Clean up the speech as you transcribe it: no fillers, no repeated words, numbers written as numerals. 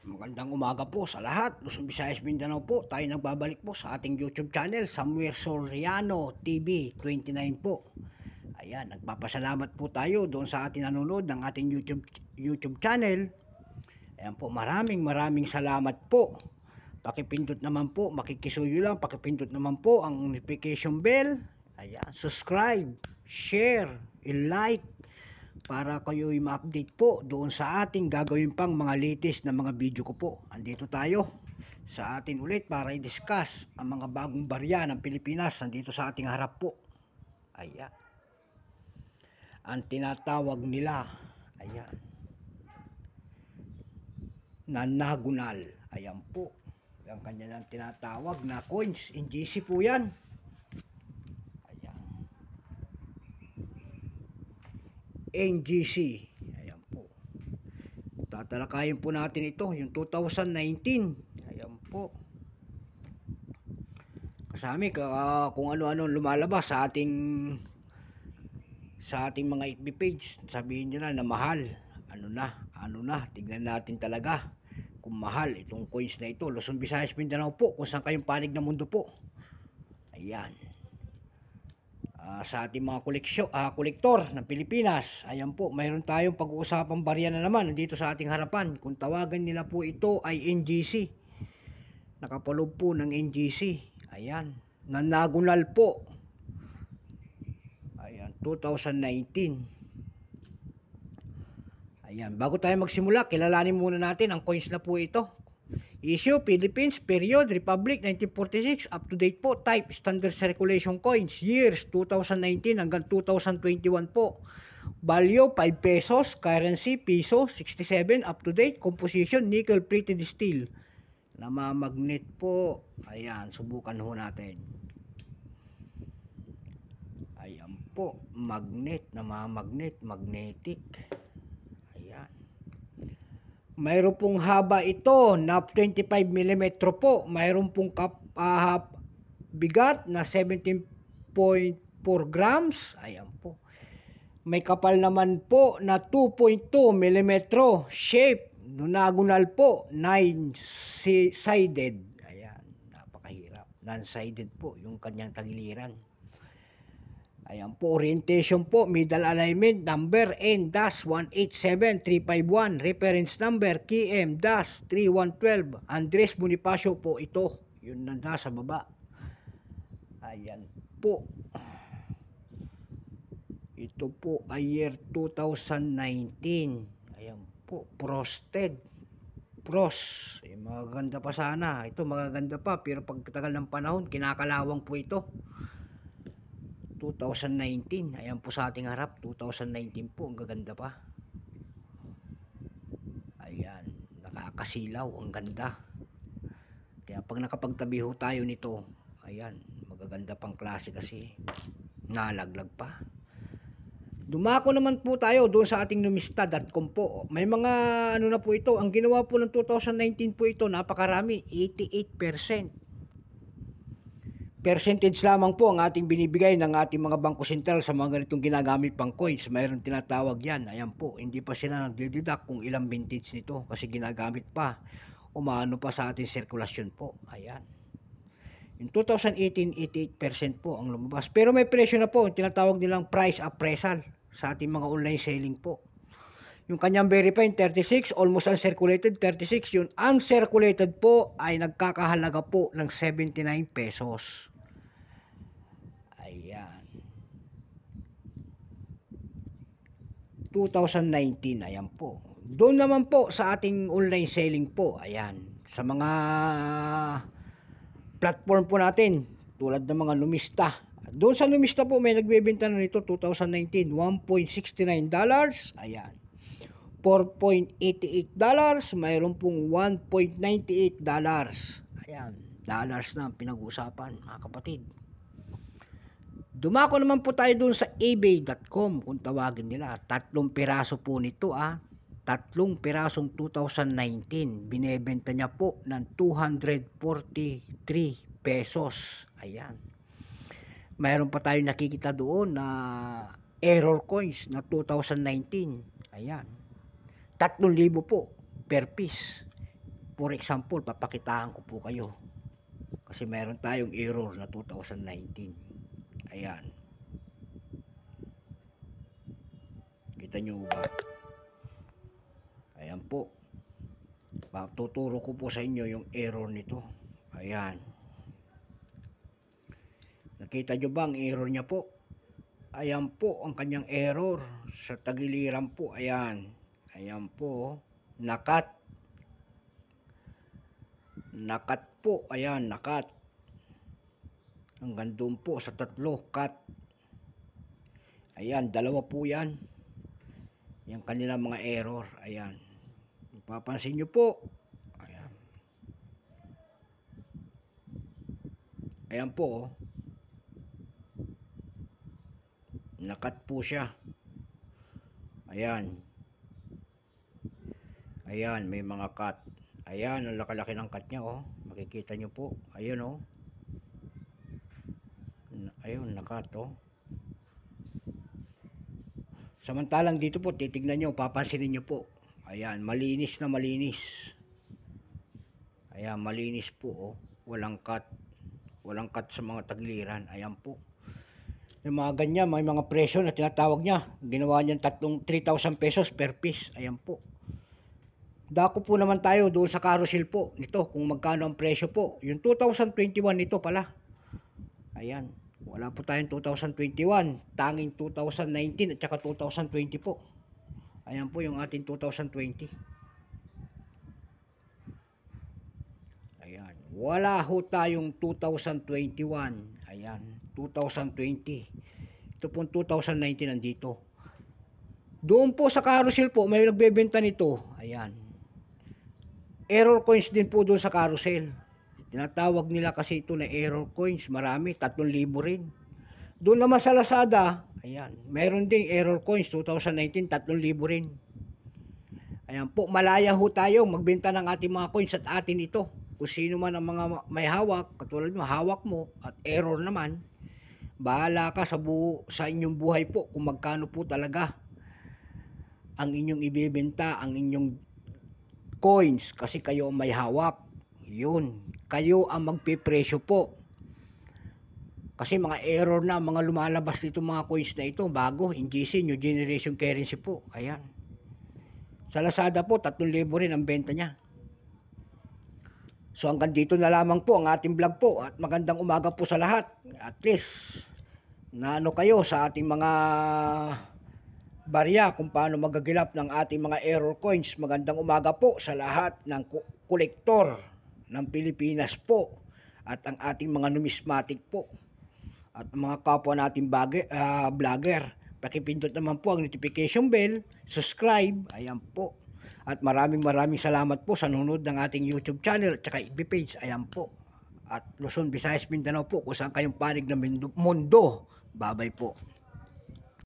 Magandang umaga po sa lahat. Luzon, Visayas, Mindanao po. Tayo nagbabalik po sa ating YouTube channel, Samuel Soriano TV 29 po. Ayan, nagpapasalamat po tayo doon sa ating nanonood ng ating YouTube channel. Ayan po, maraming salamat po. Pakipindot naman po, makikisuyo lang, pakipindot naman po ang notification bell. Ayan, subscribe, share, i-like, para kayo'y ma-update po doon sa ating gagawin pang mga latest na mga video ko po. Andito tayo sa atin ulit para i-discuss ang mga bagong barya ng Pilipinas. Andito sa ating harap po. Ayan. Ang tinatawag nila, ayan, na nagunal. Ayan po. Ang kanya ng tinatawag na coins. NGC po yan. NGC. Ayan po. Tatalakayin po natin ito, yung 2019. Ayan po. Kasami kung ano-ano lumalabas sa ating mga FB page. Sabihin nila na mahal. Ano na, tignan natin talaga kung mahal itong coins na ito. Luzon, Visayas, Mindanao po, kung saan kayong panig ng mundo po. Ayan. Sa ating mga kolektor ng Pilipinas, ayan po, mayroon tayong pag-uusapang barya na naman dito sa ating harapan. Kung tawagan nila po ito ay NGC. Nakapaloob po ng NGC. Ayan, nanagunal po. Ayan, 2019. Ayan, bago tayo magsimula, kilalanin muna natin ang coins na po ito. Issue, Philippines, period, Republic, 1946, up to date po, type, standard circulation coins, years, 2019 hanggang 2021 po. Value, 5 pesos, currency, piso, 67, up to date, composition, nickel plated steel. Namamagnet po. Ayan, subukan ho natin. Ayan po, magnet, namamagnet, magnetic. Ayan. Mayroon pong haba ito na 25 mm po. Mayroon pong bigat na 17.4 grams. Ayan po. May kapal naman po na 2.2 mm. Shape, nonagonal po, 9-sided. Ayan, napakahirap. Non-sided po yung kanyang tagiliran. Ayan po, orientation po, middle alignment, number N-187-351, reference number KM-3112, Andres Bonifacio po ito, yun na nasa baba. Ayan po. Ito po ay year 2019. Ayan po, frosted. Magaganda pa sana. Ito magaganda pa, pero pagtagal ng panahon, kinakalawang po ito. 2019, ayan po sa ating harap, 2019 po, ang gaganda pa. Ayan, nakakasilaw, ang ganda. Kaya pag nakapagtabi ho tayo nito, ayan, magaganda pang klase kasi nalaglag pa. Dumako naman po tayo doon sa ating numista.com po. May mga ano na po ito, ang ginawa po ng 2019 po ito, napakarami, 88%. Percentage lamang po ang ating binibigay ng ating mga bangko sentral sa mga ganitong ginagamit pang coins. Mayroon tinatawag yan. Ayan po, hindi pa sila nagdideduct kung ilang vintage nito kasi ginagamit pa. Umano pa sa ating sirkulasyon po. Ayan. In 2018, 88% po ang lumabas. Pero may presyo na po, tinatawag nilang price appraisal sa ating mga online selling po. Yung kanyang verified 36, almost uncirculated 36. Yung uncirculated po ay nagkakahalaga po ng 79 pesos. Ayan. 2019, ayan po. Doon naman po sa ating online selling po, ayan. Sa mga platform po natin, tulad ng mga numista. Doon sa numista po, may nagbebenta na nito 2019, $1.69. Ayan. $4.88, mayroon pong $1.98. Ayan, dollars na ang pinag-uusapan, mga kapatid. Dumako naman po tayo doon sa ebay.com kung tawagin nila. 3 piraso po nito 3 pirasong 2019. Binebenta niya po ng 243 pesos. Ayan. Mayroon pa tayo nakikita doon na error coins na 2019. Ayan. 3,000 po per piece. for example, papakitaan ko po kayo. Kasi meron tayong error na 2019. Ayan. Kita nyo ba? Ayan po. Tuturo ko po sa inyo yung error nito. Ayan. Nakita nyo ba ang error niya po? Ayan po ang kanyang error. Sa tagiliran po. Ayan. Ayan po. Nakat. Nakat po. Ayan. Nakat. Hanggang doon po sa 3. Cut. Ayan. 2 po yan. Yung kanilang mga error. Ayan. Papansin nyo po. Ayan. Ayan po. Nakat po siya. Ayan. Ayan. May mga cut. Ayan. Ang laki-laki ng cut niya. Oh. Makikita nyo po. Ayan oh. Ayun. Nakat oh. Samantalang dito po. Titignan nyo. Papansinin nyo po. Ayan, malinis na malinis. Ayan, malinis po oh. Walang cut. Walang cut sa mga tagiliran. Ayan po. Yung mga ganyan, may mga presyo na tinatawag niya. Ginawa niyan 3,000 pesos per piece. Ayan po. Dako po naman tayo doon sa carousel po nito kung magkano ang presyo po. Yung 2021 nito pala. Ayan. Wala po tayong 2021. Tanging 2019 at saka 2020 po. Ayan po yung ating 2020. Ayan. Wala ho tayong 2021. Ayan. 2020. Ito pong 2019 nandito. Doon po sa carousel po, may nagbebenta nito. Ayan. Error coins din po doon sa carousel. Tinatawag nila kasi ito na error coins. Marami. 3,000 rin. Doon naman sa Lazada, ayan, meron ding error coins 2019, 3,000 rin. Ayan po, malaya ho tayo magbenta ng ating mga coins at atin ito. Kung sino man ang mga may hawak, katulad mo, hawak mo at error naman, bahala ka sa inyong buhay po kung magkano po talaga ang inyong ibebenta, ang inyong coins kasi kayo ang may hawak. Yun, kayo ang magpipresyo po. Kasi mga error na, mga lumalabas dito mga coins na ito, bago, NGC, New Generation Currency po. Ayan. Sa Lazada po, 3,000 rin ang benta niya. So hanggang dito na lamang po ang ating vlog po. At magandang umaga po sa lahat. At least, naano kayo sa ating mga barya kung paano magagilap ng ating mga error coins. Magandang umaga po sa lahat ng kolektor ng Pilipinas po. At ang ating mga numismatic po. At mga kapwa natin vlogger, pakipindot naman po ang notification bell, subscribe, ayan po. At maraming salamat po sa nanonood ng ating YouTube channel at saka FB page, ayan po. At Luzon, Visayas, Mindanao po, kung saan kayong panig ng mundo. Babay po.